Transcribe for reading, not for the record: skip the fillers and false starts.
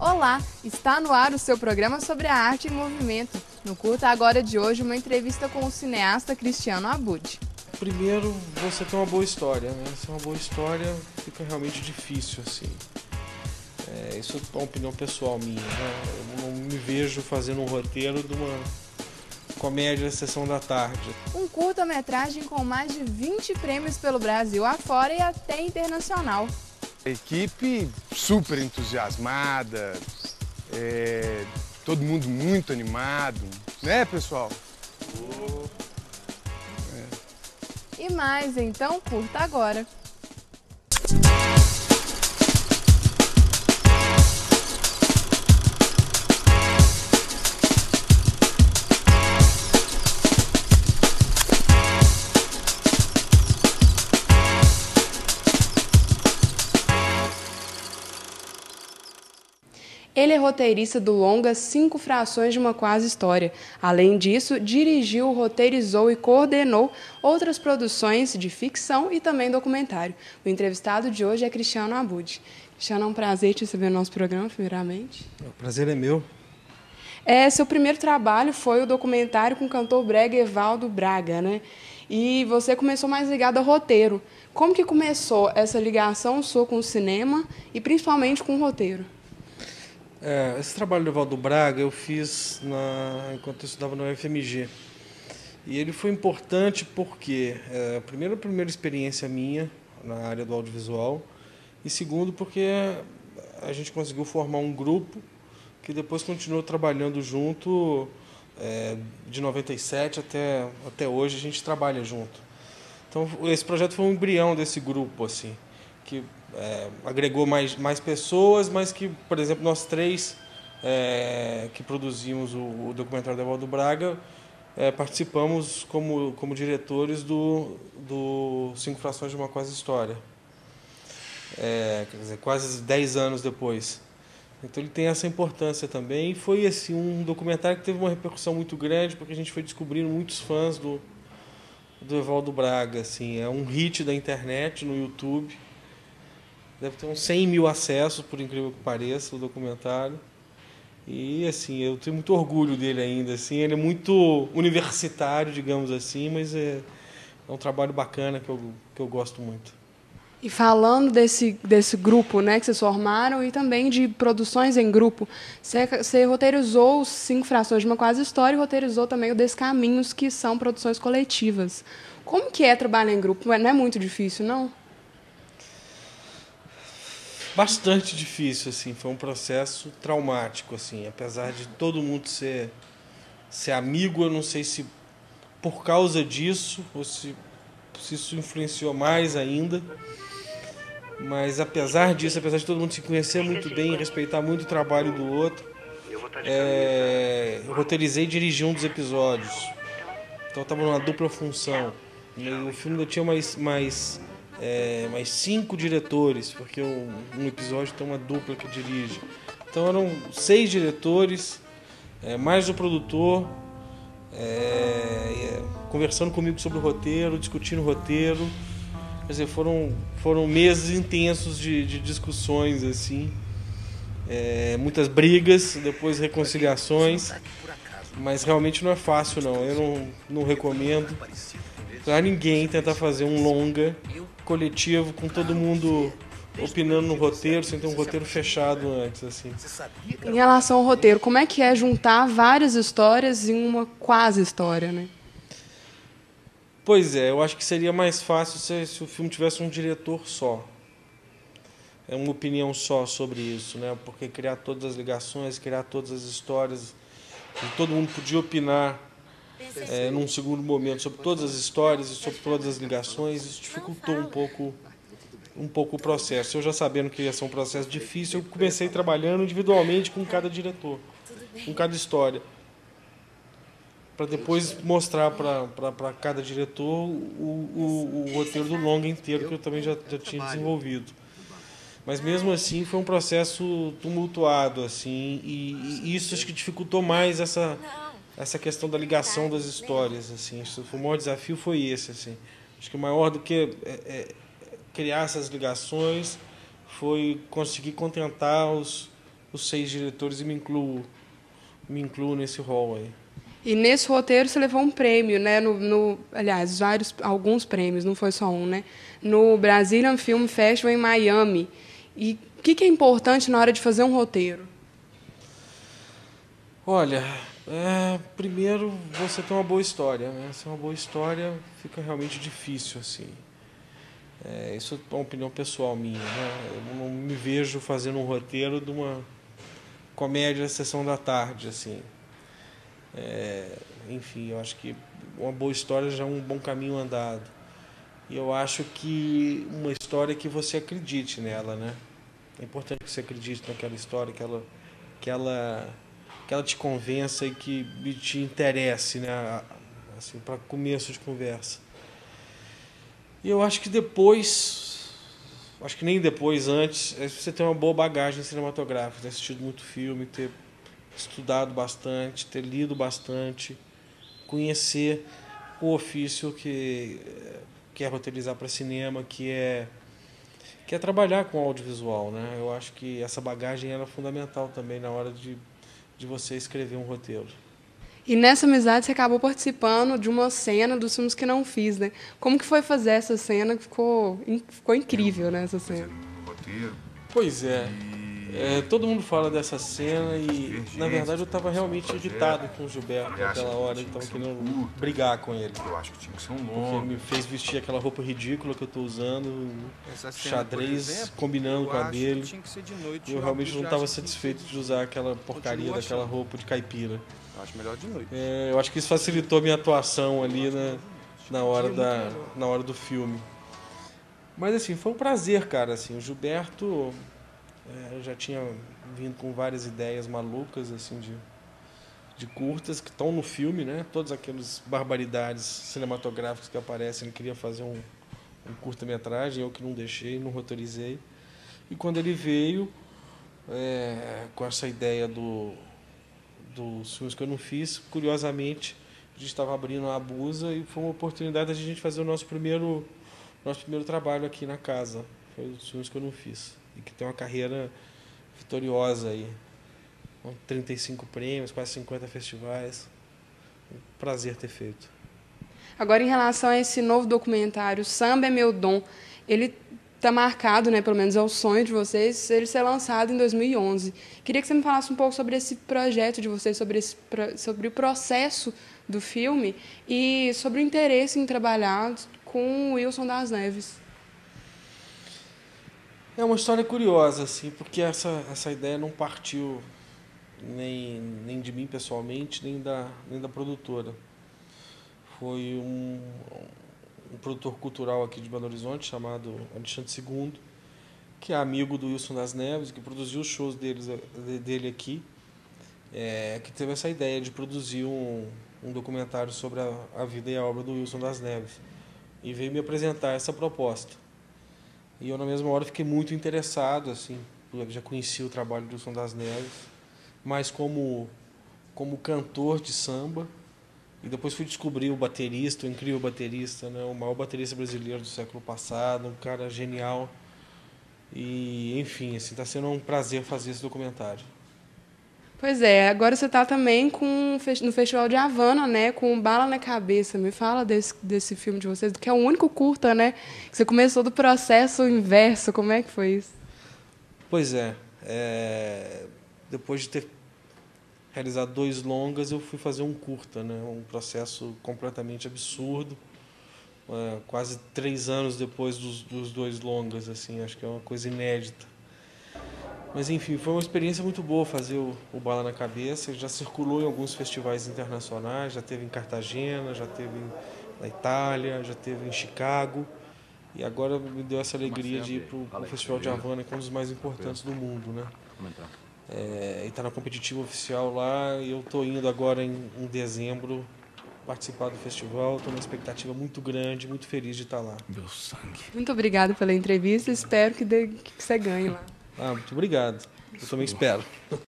Olá, está no ar o seu programa sobre a arte em movimento. No Curta Agora de hoje, uma entrevista com o cineasta Cristiano Abud. Primeiro, você tem uma boa história, né? Se é uma boa história, fica realmente difícil, assim. Isso é uma opinião pessoal minha, né? Eu não me vejo fazendo um roteiro de uma comédia Sessão da Tarde. Um curta-metragem com mais de 20 prêmios pelo Brasil afora e até internacional. A equipe super entusiasmada, todo mundo muito animado, né, pessoal? E mais, então curta agora. Ele é roteirista do longa 5 Frações de uma Quase História. Além disso, dirigiu, roteirizou e coordenou outras produções de ficção e também documentário. O entrevistado de hoje é Cristiano Abud. Cristiano, é um prazer te receber no nosso programa, primeiramente. O prazer é meu. Seu primeiro trabalho foi o documentário com o cantor brega Evaldo Braga, né? E você começou mais ligado ao roteiro. Como que começou essa ligação sua com o cinema e principalmente com o roteiro? Esse trabalho do Evaldo Braga eu fiz enquanto eu estudava no UFMG. E ele foi importante porque, primeiro, a primeira experiência minha na área do audiovisual, e segundo, porque a gente conseguiu formar um grupo que depois continuou trabalhando junto, de 97 até hoje a gente trabalha junto. Então, esse projeto foi um embrião desse grupo, assim, que agregou mais pessoas, mas que, por exemplo, nós três que produzimos o documentário do Evaldo Braga, participamos como diretores do 5 Frações de uma Quase História, quer dizer, quase 10 anos depois. Então ele tem essa importância também. E foi assim, um documentário que teve uma repercussão muito grande, porque a gente foi descobrindo muitos fãs do Evaldo Braga. Assim, é um hit da internet, no YouTube. Deve ter uns 100 mil acessos, por incrível que pareça, o documentário. E, assim, eu tenho muito orgulho dele ainda. Assim, ele é muito universitário, digamos assim, mas é um trabalho bacana que eu gosto muito. E falando desse grupo, né, que vocês formaram e também de produções em grupo, você roteirizou os 5 Frações de uma Quase História e roteirizou também o Descaminhos, que são produções coletivas. Como que é trabalhar em grupo? Não é muito difícil, não? Bastante difícil, assim, foi um processo traumático, assim, apesar de todo mundo ser amigo, eu não sei se por causa disso ou se isso influenciou mais ainda, mas apesar disso, apesar de todo mundo se conhecer muito bem, respeitar muito o trabalho do outro, eu roteirizei e dirigi um dos episódios, então eu estava numa dupla função, e o filme ainda tinha mais 5 diretores, porque um episódio tem uma dupla que dirige. Então eram 6 diretores, mais o produtor, conversando comigo sobre o roteiro, discutindo o roteiro. Quer dizer, foram meses intensos de discussões, assim, muitas brigas, depois reconciliações, mas realmente não é fácil, não. Eu não recomendo para ninguém tentar fazer um longa coletivo com todo mundo opinando no roteiro, sem ter um roteiro fechado antes, assim. Em relação ao roteiro, como é que é juntar várias histórias em uma quase história, né? Pois eu acho que seria mais fácil se o filme tivesse um diretor só. Uma opinião só sobre isso, né? Porque criar todas as ligações, criar todas as histórias, todo mundo podia opinar num segundo momento sobre todas as histórias e sobre todas as ligações. Isso dificultou um pouco o processo. Eu já sabendo que ia ser um processo difícil, eu comecei trabalhando individualmente com cada diretor, com cada história, para depois mostrar para cada diretor o roteiro do longa inteiro, que eu também já tinha desenvolvido. Mas mesmo assim foi um processo tumultuado, assim, e isso acho que dificultou mais essa questão da ligação das histórias, assim. O maior desafio foi esse, assim. Acho que o maior do que criar essas ligações foi conseguir contentar os 6 diretores e me incluo nesse rol aí. E nesse roteiro você levou um prêmio, né? Aliás, alguns prêmios, não foi só um, né? No Brazilian Film Festival em Miami. E o que é importante na hora de fazer um roteiro? Olha, primeiro você tem uma boa história, né? Se é uma boa história, fica realmente difícil, assim. Isso é uma opinião pessoal minha, né? Eu não me vejo fazendo um roteiro de uma comédia Sessão da Tarde, assim. Enfim, eu acho que uma boa história já é um bom caminho andado. E eu acho que uma história que você acredite nela, né? É importante que você acredite naquela história, que ela te convença e que te interesse, né? Assim, para começo de conversa. E eu acho que acho que nem depois, antes, você ter uma boa bagagem cinematográfica, ter assistido muito filme, ter estudado bastante, ter lido bastante, conhecer o ofício que é roteirizar para cinema, que é trabalhar com audiovisual, né? Eu acho que essa bagagem era fundamental também na hora de você escrever um roteiro. E nessa amizade você acabou participando de uma cena dos filmes que não fiz, né? Como que foi fazer essa cena? Ficou incrível, né, essa cena. Pois é. Todo mundo fala dessa cena e, na verdade, eu estava realmente irritado com o Gilberto naquela hora. Eu estava querendo brigar com ele. Eu acho que tinha que ser um Porque longo. ele me fez vestir aquela roupa ridícula que eu estou usando, xadrez combinando com a dele. E eu realmente não estava satisfeito de usar aquela porcaria daquela roupa de caipira. Eu acho melhor de noite. Eu acho que isso facilitou a minha atuação ali na hora do filme. Mas assim, foi um prazer, cara. Assim, o Gilberto já tinha vindo com várias ideias malucas assim de curtas que estão no filme, né? Todas aquelas barbaridades cinematográficas que aparecem. Ele queria fazer um curta-metragem, eu que não deixei, não roteirizei. E quando ele veio com essa ideia dos filmes que eu não fiz, curiosamente, a gente estava abrindo a Abusa e foi uma oportunidade de a gente fazer o nosso primeiro trabalho aqui na casa. Foi os filmes que eu não fiz. E que tem uma carreira vitoriosa aí. Com 35 prêmios, quase 50 festivais. Um prazer ter feito. Agora, em relação a esse novo documentário, Samba é Meu Dom, ele está marcado, né, pelo menos é o sonho de vocês, ele ser lançado em 2011. Queria que você me falasse um pouco sobre esse projeto de vocês, sobre o processo do filme e sobre o interesse em trabalhar com o Wilson das Neves. É uma história curiosa, assim, porque essa ideia não partiu nem de mim pessoalmente, nem da produtora. Foi um produtor cultural aqui de Belo Horizonte, chamado Alexandre II, que é amigo do Wilson das Neves, que produziu os shows dele aqui, que teve essa ideia de produzir um documentário sobre a vida e a obra do Wilson das Neves. E veio me apresentar essa proposta. E eu, na mesma hora, fiquei muito interessado, assim, eu já conhecia o trabalho do Wilson das Neves, mas como cantor de samba, e depois fui descobrir o baterista, o incrível baterista, né, o maior baterista brasileiro do século passado, um cara genial. E, enfim, assim, está sendo um prazer fazer esse documentário. Pois é, agora você está também no Festival de Havana, né, com Bala na Cabeça. Me fala desse filme de vocês, que é o único curta, né? Que você começou do processo inverso. Como é que foi isso? Pois depois de ter realizado 2 longas, eu fui fazer um curta, né? Um processo completamente absurdo. Quase 3 anos depois dos 2 longas, assim, acho que é uma coisa inédita. Mas, enfim, foi uma experiência muito boa fazer o Bala na Cabeça. Já circulou em alguns festivais internacionais, já teve em Cartagena, já teve na Itália, já teve em Chicago. E agora me deu essa alegria de ir para o Festival de Havana, que é um dos mais importantes do mundo, né? E está na competitiva oficial lá, e eu estou indo agora em dezembro participar do festival. Estou numa expectativa muito grande, muito feliz de estar lá. Meu sangue. Muito obrigada pela entrevista, espero que você ganhe lá. Muito obrigado. Eu também espero.